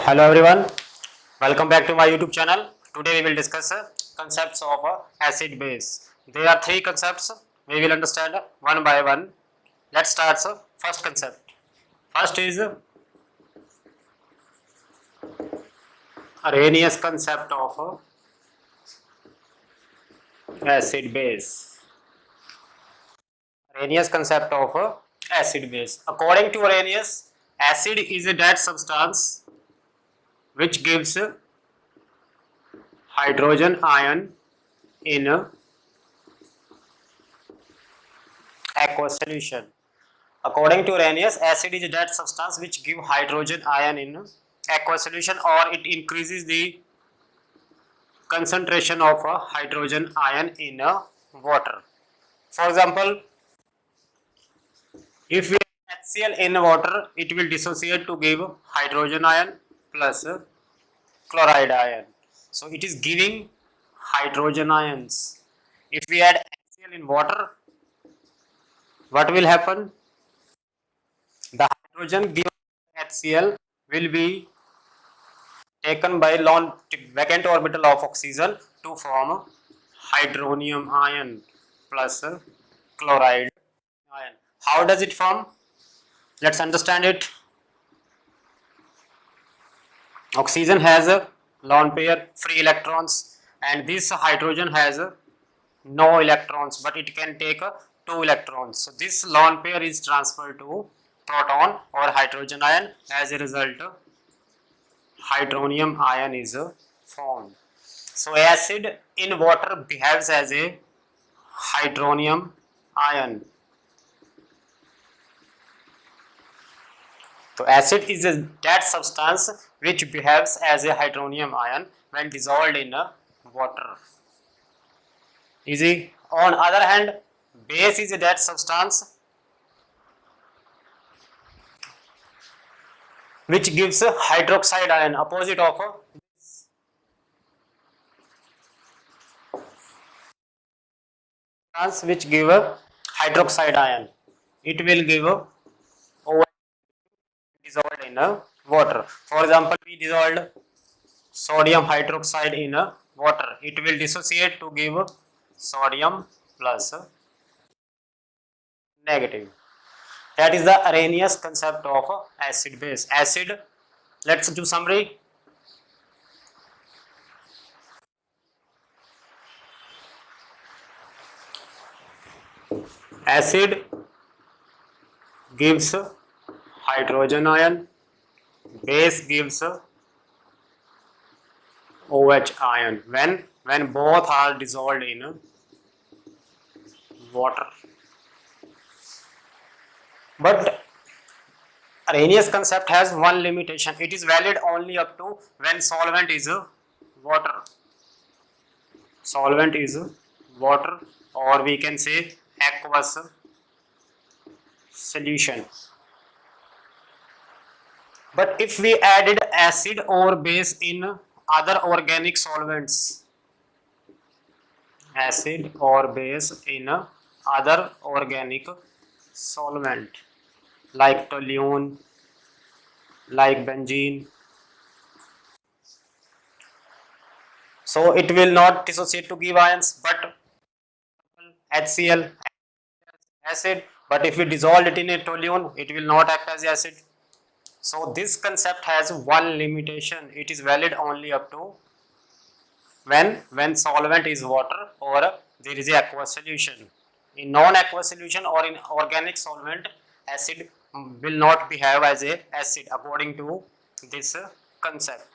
Hello everyone, welcome back to my YouTube channel. Today we will discuss concepts of acid base. There are three concepts we will understand one by one. Let's start first concept. First is Arrhenius concept of acid base. Arrhenius concept of acid base. According to Arrhenius, acid is a dead substance which gives hydrogen ion in aqueous solution. According to Arrhenius, acid is a dead substance which gives hydrogen ion in aqueous solution, or it increases the concentration of hydrogen ion in water. For example, if we add HCl in water, it will dissociate to give hydrogen ion plus chloride ion. So it is giving hydrogen ions. If we add HCl in water, what will happen? The hydrogen given HCl will be taken by lone vacant orbital of oxygen to form hydronium ion plus chloride ion. How does it form? Let's understand it. Oxygen has a lone pair free electrons, and this hydrogen has no electrons, but it can take 2 electrons. So this lone pair is transferred to proton or hydrogen ion. As a result, hydronium ion is formed. So acid in water behaves as a hydronium ion. So acid is a dead substance which behaves as a hydronium ion when dissolved in water. Easy. On other hand, base is a dead substance which gives hydroxide ion, opposite of which give hydroxide ion. It will give dissolved in water. For example, we dissolved sodium hydroxide in water. It will dissociate to give sodium plus negative. That is the Arrhenius concept of acid base. Acid, let's do summary. Acid gives hydrogen ion, base gives OH ion when both are dissolved in water. But Arrhenius concept has one limitation. It is valid only up to when solvent is water. Solvent is water, or we can say aqueous solution. But if we added acid or base in other organic solvents, acid or base in other organic solvent like toluene, like benzene, so it will not dissociate to give ions, but HCl acid, but if we dissolve it in a toluene, it will not act as acid. So this concept has one limitation. It is valid only up to when solvent is water or there is a aqueous solution. In non-aqueous solution or in organic solvent, acid will not behave as a acid according to this concept.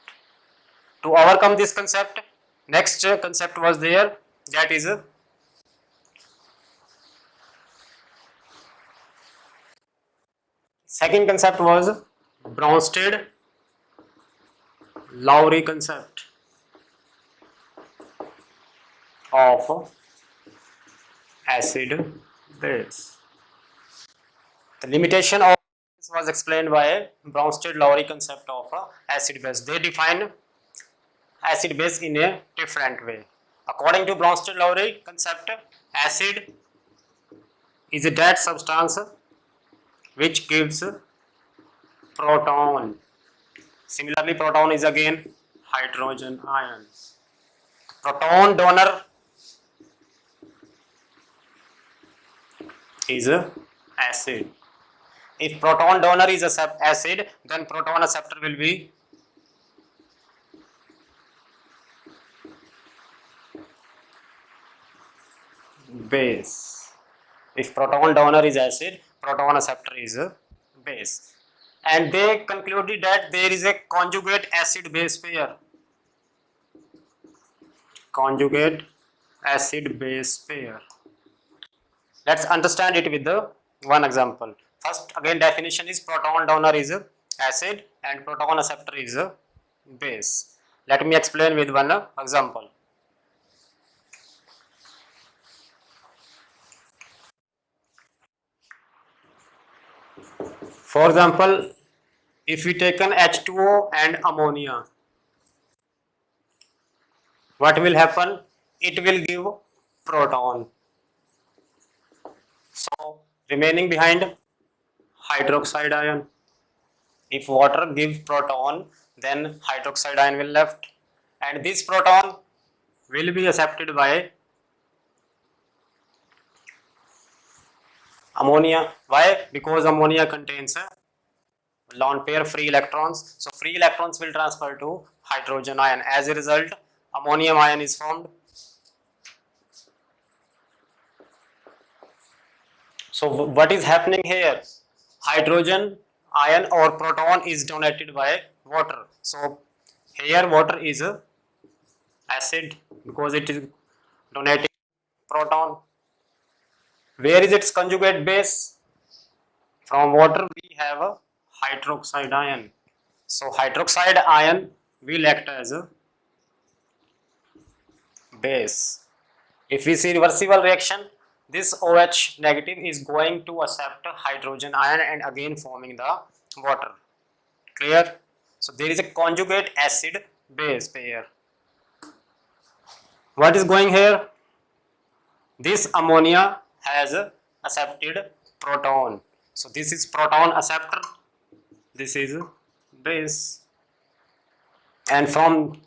To overcome this concept, next concept was there, that is second concept was Bronsted-Lowry concept of acid base. The limitation of this was explained by Bronsted-Lowry concept of acid base. They define acid base in a different way. According to Bronsted-Lowry concept, acid is a dead substance which gives proton Similarly, proton is again hydrogen ion. Proton donor is a acid. If proton donor is a acid, then proton acceptor will be base. If proton donor is acid, proton acceptor is a base. And they concluded that there is a conjugate acid base pair. Conjugate acid base pair. Let's understand it with the one example. First, again, definition is proton donor is a acid and proton acceptor is a base. Let me explain with one example. For example, if we take an H2O and ammonia, what will happen? It will give proton. So remaining behind hydroxide ion. If water gives proton, then hydroxide ion will left, and this proton will be accepted by ammonia. Why? Because ammonia contains lone pair free electrons. So free electrons will transfer to hydrogen ion. As a result, ammonium ion is formed. So what is happening here? Hydrogen ion or proton is donated by water. So here water is a acid because it is donating proton. Where is its conjugate base? From water we have a hydroxide ion. So hydroxide ion will act as a base. If we see reversible reaction, this OH negative is going to accept hydrogen ion and again forming the water. Clear? So there is a conjugate acid base pair. What is going here? This ammonia has accepted proton. So this is proton acceptor. This is base. And from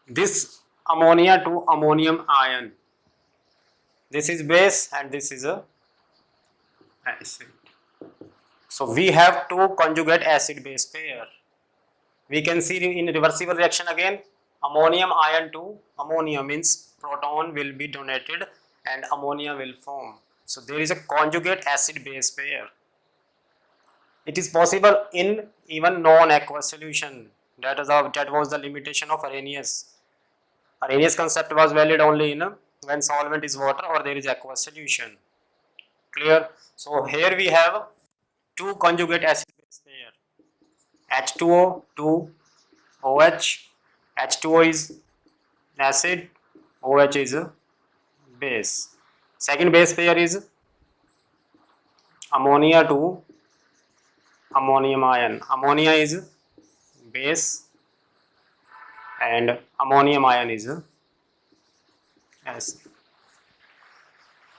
this ammonia to ammonium ion, this is base and this is a acid. So we have two conjugate acid base pair. We can see in reversible reaction again, ammonium ion to ammonia means proton will be donated and ammonia will form. So there is a conjugate acid base pair. It is possible in even non-aqueous solution. That was the limitation of Arrhenius. Arrhenius concept was valid only in when solvent is water or there is aqueous solution. Clear? So here we have two conjugate acid base pair. H2O to OH. H2O is acid, OH is a base. Second base pair is ammonia to ammonium ion. Ammonia is base and ammonium ion is acid.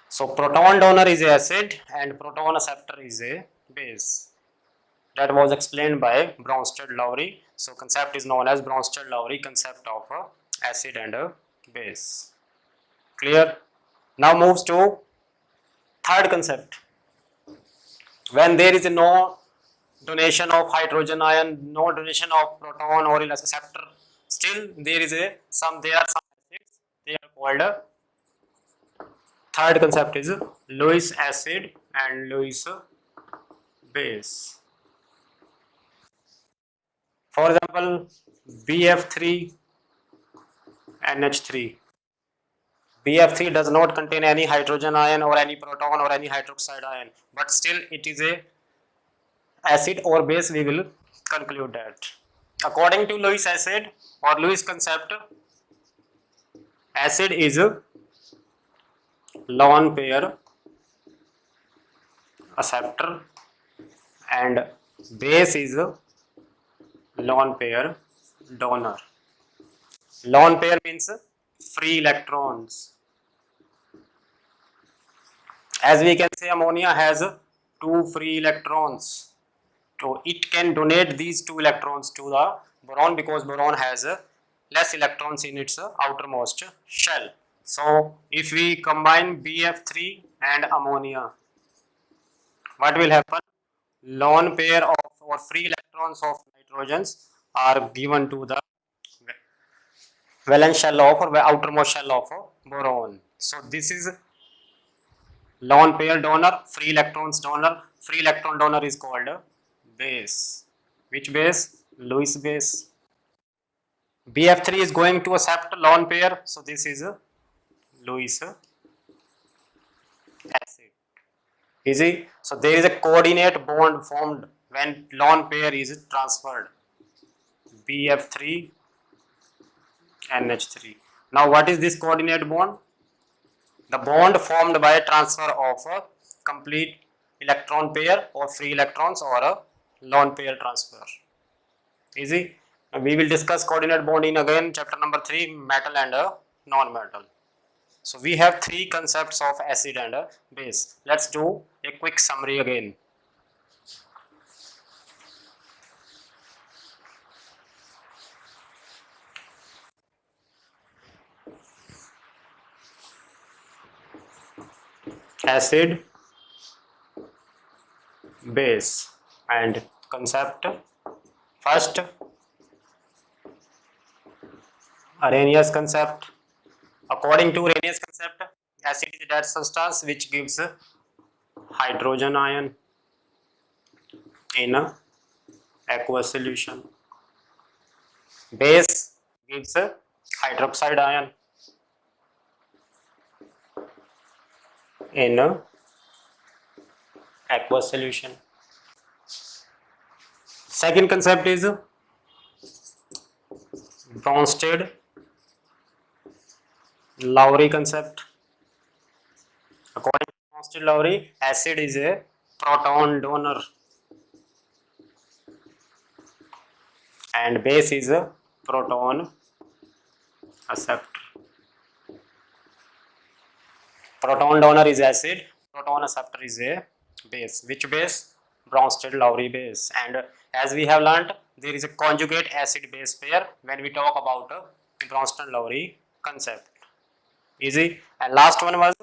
So proton donor is acid and proton acceptor is a base. That was explained by Bronsted-Lowry. So concept is known as Bronsted-Lowry concept of acid and a base. Clear? Now moves to third concept. When there is no donation of hydrogen ion, no donation of proton or acceptor, still there are some acids. They are called third concept is Lewis acid and Lewis base. For example, BF3 NH3. BF3 does not contain any hydrogen ion or any proton or any hydroxide ion, but still it is a acid or base. We will conclude that. According to Lewis acid or Lewis concept, acid is a lone pair acceptor and base is a lone pair donor. Lone pair means free electrons. As we can say, ammonia has two free electrons. So it can donate these 2 electrons to the boron because boron has less electrons in its outermost shell. So if we combine BF3 and ammonia, what will happen? Lone pair of or free electrons of nitrogens are given to the valence shell of or outermost shell of boron. So this is lone pair donor, free electrons donor. Free electron donor is called base. Which base? Lewis base. BF3 is going to accept lone pair, so this is Lewis acid. Easy. So there is a coordinate bond formed when lone pair is transferred. BF3 NH3. Now what is this coordinate bond? The bond formed by transfer of a complete electron pair or free electrons or a lone pair transfer. Easy. We will discuss coordinate bond in again chapter number 3, metal and non-metal. So we have 3 concepts of acid and base. Let's do a quick summary again. Acid, base and concept. First, Arrhenius concept. According to Arrhenius concept, acid is a dead substance which gives hydrogen ion in a aqueous solution. Base gives hydroxide ion in a aqueous solution. Second concept is Bronsted-Lowry concept. According to Bronsted-Lowry, acid is a proton donor and base is a proton acceptor. Proton donor is acid, proton acceptor is a base. Which base? Bronsted-Lowry base. And as we have learnt, there is a conjugate acid base pair when we talk about Bronsted-Lowry concept. Easy. And last one was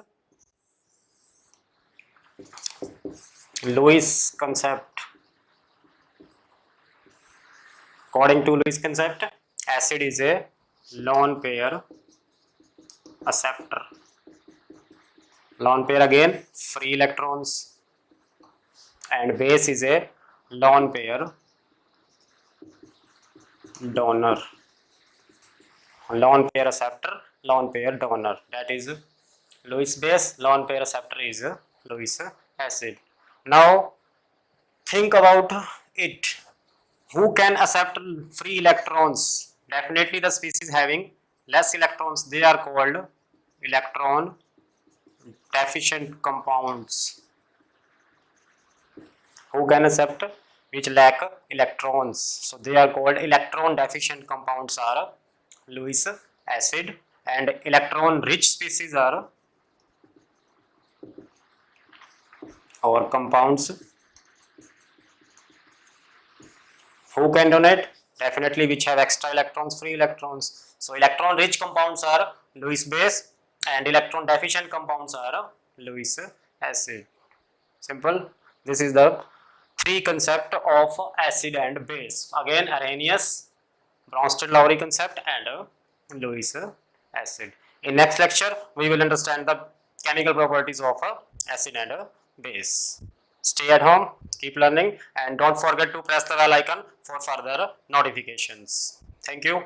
Lewis concept. According to Lewis concept, acid is a lone pair acceptor. Lone pair again, free electrons, and base is a lone pair donor. Lone pair acceptor, lone pair donor. That is Lewis base, lone pair acceptor is Lewis acid. Now think about it. Who can accept free electrons? Definitely the species having less electrons, they are called electron deficient compounds. Who can accept which lack electrons? So they are called electron deficient compounds are Lewis acid, and electron rich species are our compounds. Who can donate? Definitely which have extra electrons, free electrons. So electron rich compounds are Lewis base and electron deficient compounds are Lewis acid. Simple. This is the 3 concept of acid and base. Again Arrhenius, Bronsted-Lowry concept and Lewis acid. In next lecture we will understand the chemical properties of acid and base. Stay at home, keep learning, and don't forget to press the bell icon for further notifications. Thank you.